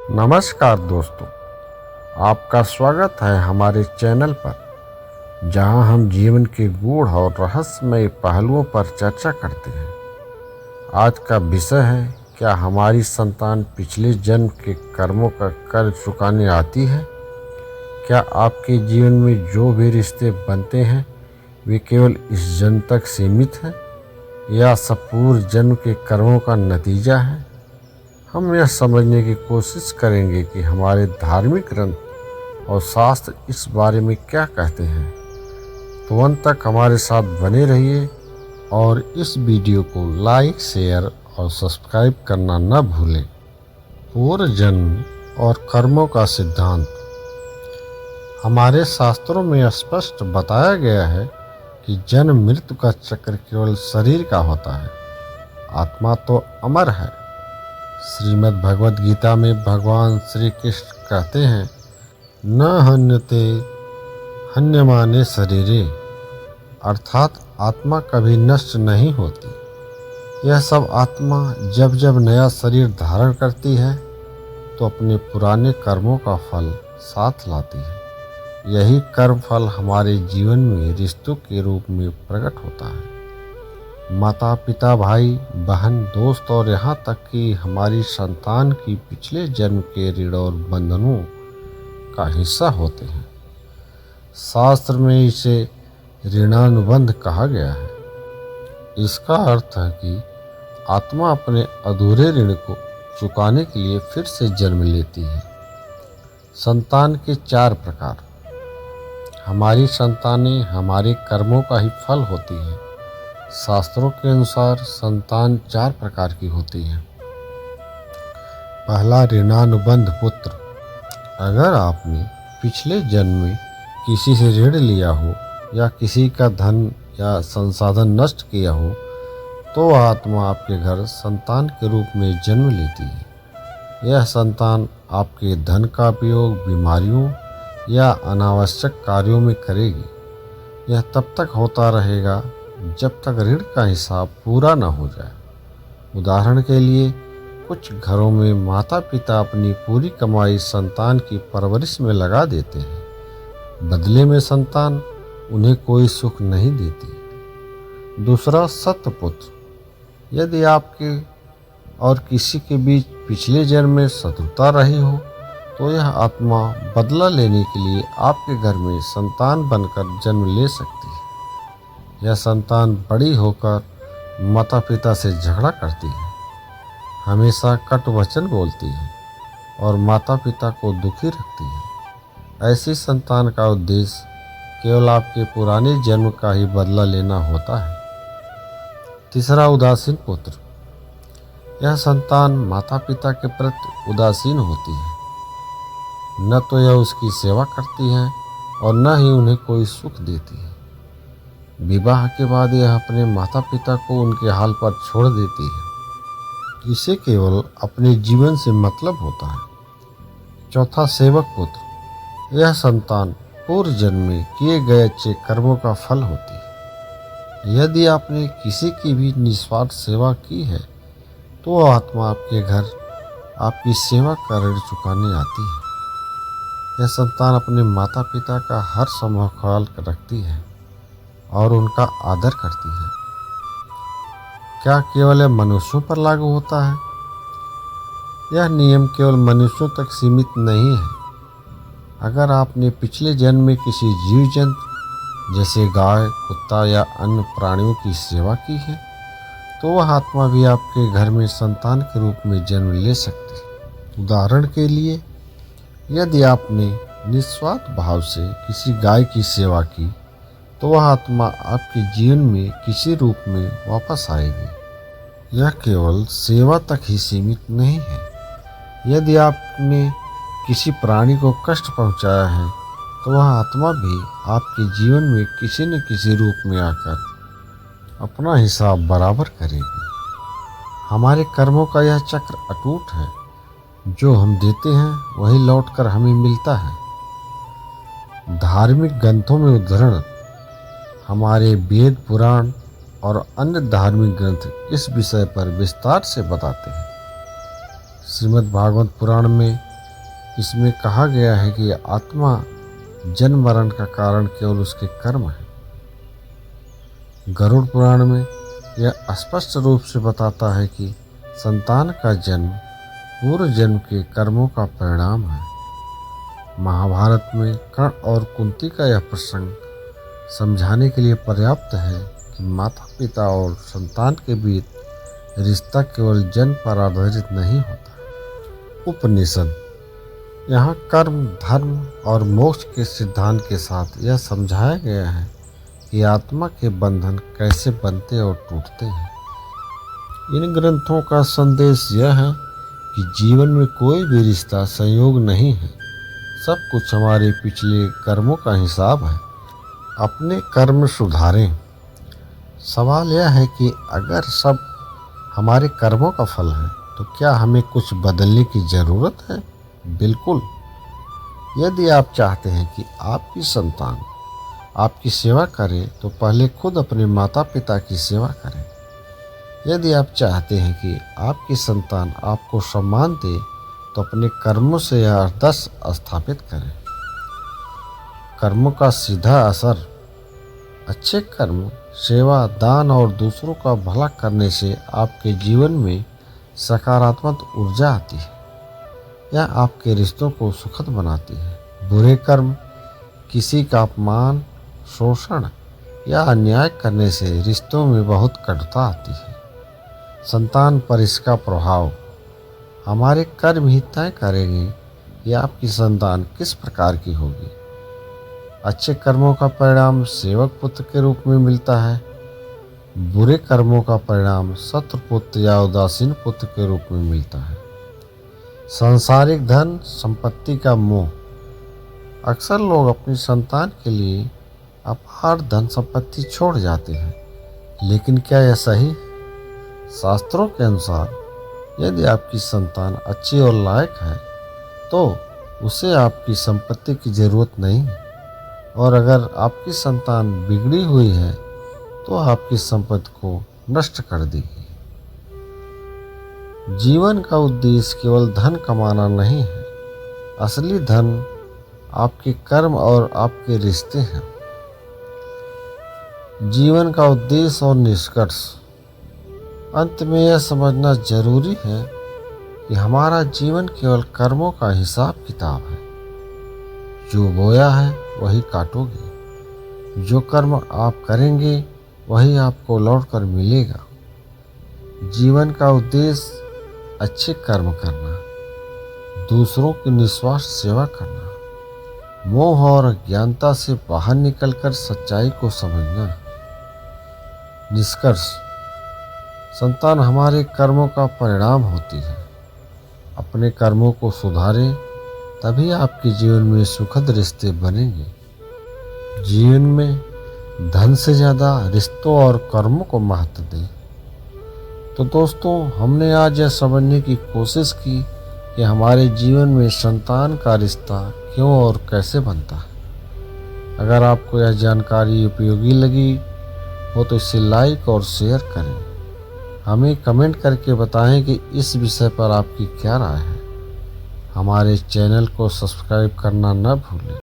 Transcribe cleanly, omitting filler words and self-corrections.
नमस्कार दोस्तों, आपका स्वागत है हमारे चैनल पर जहां हम जीवन के गूढ़ और रहस्यमय पहलुओं पर चर्चा करते हैं। आज का विषय है, क्या हमारी संतान पिछले जन्म के कर्मों का कर्ज चुकाने आती है? क्या आपके जीवन में जो भी रिश्ते बनते हैं वे केवल इस जन्म तक सीमित हैं या सब पूर्व जन्म के कर्मों का नतीजा है? हम यह समझने की कोशिश करेंगे कि हमारे धार्मिक ग्रंथ और शास्त्र इस बारे में क्या कहते हैं। तो अंत तक हमारे साथ बने रहिए और इस वीडियो को लाइक, शेयर और सब्सक्राइब करना न भूलें। पूर्व जन्म और कर्मों का सिद्धांत। हमारे शास्त्रों में स्पष्ट बताया गया है कि जन्म मृत्यु का चक्र केवल शरीर का होता है, आत्मा तो अमर है। श्रीमद् भगवद गीता में भगवान श्री कृष्ण कहते हैं, न हन्यते हन्यमाने शरीरे, अर्थात आत्मा कभी नष्ट नहीं होती। यह सब आत्मा जब जब नया शरीर धारण करती है तो अपने पुराने कर्मों का फल साथ लाती है। यही कर्म फल हमारे जीवन में रिश्तों के रूप में प्रकट होता है। माता पिता, भाई बहन, दोस्त और यहाँ तक कि हमारी संतान की पिछले जन्म के ऋण और बंधनों का हिस्सा होते हैं। शास्त्र में इसे ऋणानुबंध कहा गया है। इसका अर्थ है कि आत्मा अपने अधूरे ऋण को चुकाने के लिए फिर से जन्म लेती है। संतान के 4 प्रकार। हमारी संतानें हमारे कर्मों का ही फल होती हैं। शास्त्रों के अनुसार संतान 4 प्रकार की होती है। पहला, ऋणानुबंध पुत्र। अगर आपने पिछले जन्म में किसी से ऋण लिया हो या किसी का धन या संसाधन नष्ट किया हो तो आत्मा आपके घर संतान के रूप में जन्म लेती है। यह संतान आपके धन का उपयोग बीमारियों या अनावश्यक कार्यों में करेगी। यह तब तक होता रहेगा जब तक ऋण का हिसाब पूरा न हो जाए। उदाहरण के लिए, कुछ घरों में माता पिता अपनी पूरी कमाई संतान की परवरिश में लगा देते हैं। बदले में संतान उन्हें कोई सुख नहीं देती। दूसरा, सत्पुत्र। यदि आपके और किसी के बीच पिछले जन्म में शत्रुता रही हो तो यह आत्मा बदला लेने के लिए आपके घर में संतान बनकर जन्म ले सकती है। यह संतान बड़ी होकर माता पिता से झगड़ा करती है, हमेशा कटु वचन बोलती है और माता पिता को दुखी रखती है। ऐसी संतान का उद्देश्य केवल आपके पुराने जन्म का ही बदला लेना होता है। तीसरा, उदासीन पुत्र। यह संतान माता पिता के प्रति उदासीन होती है। न तो यह उसकी सेवा करती है और न ही उन्हें कोई सुख देती है। विवाह के बाद यह अपने माता पिता को उनके हाल पर छोड़ देती है। इसे केवल अपने जीवन से मतलब होता है। चौथा, सेवक पुत्र। यह संतान पूर्व जन्म में किए गए अच्छे कर्मों का फल होती है। यदि आपने किसी की भी निस्वार्थ सेवा की है तो आत्मा आपके घर आपकी सेवा का ऋण चुकाने आती है। यह संतान अपने माता पिता का हर संभव ख्याल रखती है और उनका आदर करती है। क्या केवल यह मनुष्यों पर लागू होता है? यह नियम केवल मनुष्यों तक सीमित नहीं है। अगर आपने पिछले जन्म में किसी जीव जंतु जैसे गाय, कुत्ता या अन्य प्राणियों की सेवा की है तो वह आत्मा भी आपके घर में संतान के रूप में जन्म ले सकती है। उदाहरण के लिए, यदि आपने निस्वार्थ भाव से किसी गाय की सेवा की तो वह आत्मा आपके जीवन में किसी रूप में वापस आएगी। यह केवल सेवा तक ही सीमित नहीं है। यदि आपने किसी प्राणी को कष्ट पहुंचाया है तो वह आत्मा भी आपके जीवन में किसी न किसी रूप में आकर अपना हिसाब बराबर करेगी। हमारे कर्मों का यह चक्र अटूट है। जो हम देते हैं वही लौटकर हमें मिलता है। धार्मिक ग्रंथों में उद्धरण। हमारे वेद, पुराण और अन्य धार्मिक ग्रंथ इस विषय पर विस्तार से बताते हैं। श्रीमद् भागवत पुराण में इसमें कहा गया है कि आत्मा जन्म मरण का कारण केवल उसके कर्म है। गरुड़ पुराण में यह स्पष्ट रूप से बताता है कि संतान का जन्म पूर्व जन्म के कर्मों का परिणाम है। महाभारत में कर्ण और कुंती का यह प्रसंग समझाने के लिए पर्याप्त है कि माता पिता और संतान के बीच रिश्ता केवल जन्म पर आधारित नहीं होता। उपनिषद यहाँ कर्म, धर्म और मोक्ष के सिद्धांत के साथ यह समझाया गया है कि आत्मा के बंधन कैसे बनते और टूटते हैं। इन ग्रंथों का संदेश यह है कि जीवन में कोई भी रिश्ता संयोग नहीं है, सब कुछ हमारे पिछले कर्मों का हिसाब है। अपने कर्म सुधारें। सवाल यह है कि अगर सब हमारे कर्मों का फल है तो क्या हमें कुछ बदलने की ज़रूरत है? बिल्कुल। यदि आप चाहते हैं कि आपकी संतान आपकी सेवा करे तो पहले खुद अपने माता पिता की सेवा करें। यदि आप चाहते हैं कि आपकी संतान आपको सम्मान दे तो अपने कर्मों से यह आदर्श स्थापित करें। कर्मों का सीधा असर। अच्छे कर्म, सेवा, दान और दूसरों का भला करने से आपके जीवन में सकारात्मक ऊर्जा आती है। यह आपके रिश्तों को सुखद बनाती है। बुरे कर्म, किसी का अपमान, शोषण या अन्याय करने से रिश्तों में बहुत कटुता आती है। संतान पर इसका प्रभाव। हमारे कर्म ही तय करेंगे कि आपकी संतान किस प्रकार की होगी। अच्छे कर्मों का परिणाम सेवक पुत्र के रूप में मिलता है। बुरे कर्मों का परिणाम शत्रु पुत्र या उदासीन पुत्र के रूप में मिलता है। सांसारिक धन संपत्ति का मोह। अक्सर लोग अपनी संतान के लिए अपार धन संपत्ति छोड़ जाते हैं, लेकिन क्या यह सही? शास्त्रों के अनुसार यदि आपकी संतान अच्छी और लायक है तो उसे आपकी संपत्ति की ज़रूरत नहीं, और अगर आपकी संतान बिगड़ी हुई है तो आपकी संपत्ति को नष्ट कर देगी। जीवन का उद्देश्य केवल धन कमाना नहीं है। असली धन आपके कर्म और आपके रिश्ते हैं। जीवन का उद्देश्य और निष्कर्ष। अंत में यह समझना जरूरी है कि हमारा जीवन केवल कर्मों का हिसाब किताब है। जो बोया है वही काटोगे। जो कर्म आप करेंगे वही आपको लौटकर मिलेगा। जीवन का उद्देश्य अच्छे कर्म करना, दूसरों की निस्वार्थ सेवा करना, मोह और अज्ञानता से बाहर निकलकर सच्चाई को समझना। निष्कर्ष। संतान हमारे कर्मों का परिणाम होती है। अपने कर्मों को सुधारें, तभी आपके जीवन में सुखद रिश्ते बनेंगे। जीवन में धन से ज़्यादा रिश्तों और कर्मों को महत्व दें। तो दोस्तों, हमने आज यह समझने की कोशिश की कि हमारे जीवन में संतान का रिश्ता क्यों और कैसे बनता है। अगर आपको यह जानकारी उपयोगी लगी हो तो इसे लाइक और शेयर करें। हमें कमेंट करके बताएं कि इस विषय पर आपकी क्या राय है। हमारे चैनल को सब्सक्राइब करना न भूलें।